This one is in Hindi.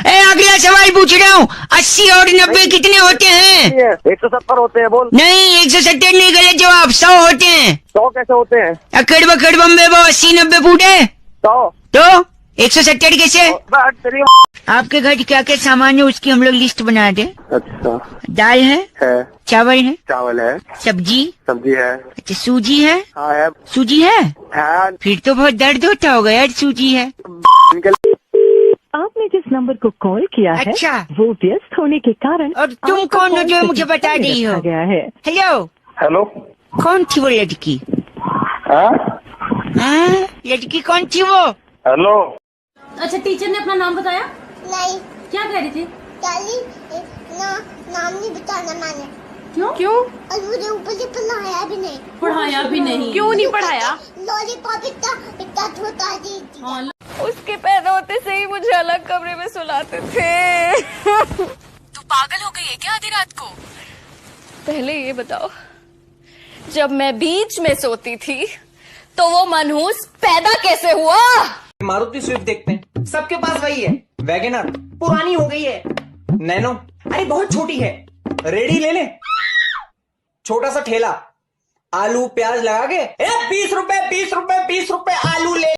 ए अगला सवाल पूछ रहा हूँ, 80 और 90 कितने होते हैं? 170 होते हैं। बोल। नहीं 170 नहीं, गलत जवाब, 100 होते हैं। 100 कैसे होते हैं? अकड़ बकड़ बम्बे वो 80 90 फूटे 100 तो 170 कैसे? तेरी। आपके घर क्या क्या सामान है उसकी हम लोग लिस्ट बना दे। अच्छा। दाल है, चावल है, चावल है, सब्जी है, अच्छा, सूजी है, हाँ है, सूजी है, फिर तो बहुत दर्द होता होगा यार, सूजी है। आपने जिस नंबर को कॉल किया है अच्छा। वो व्यस्त होने के कारण और तुम आपका कौन हो कॉल जो मुझे बता प्रतिबंध रही हो? रखा गया है। Hello, hello. कौन थी वो लड़की? हाँ? लड़की कौन थी वो? हेलो। अच्छा, टीचर ने अपना नाम बताया? नहीं। क्या कह रही थी? नाम नहीं बताना मैंने। क्यों? और मुझे ऊपर से पढ़ाया भी नहीं। पढ़ाया भी नहीं? क्यों नहीं पढ़ाया? लॉलीपॉप इतना छोटा दी थी। हाँ, उसके पैदा होते से ही मुझे अलग कमरे में सुलाते थे। तू पागल हो गई है क्या आधी रात को? पहले ये बताओ, जब मैं बीच में सोती थी तो वो मनहूस पैदा कैसे हुआ? मारुति स्विफ्ट देखते हैं, सबके पास वही है। वैगनर पुरानी हो गई है, नैनो अरे बहुत छोटी है, रेडी ले ले, छोटा सा ठेला, आलू प्याज लगा के 20 रुपए 20 रुपए 20 रुपए आलू ले।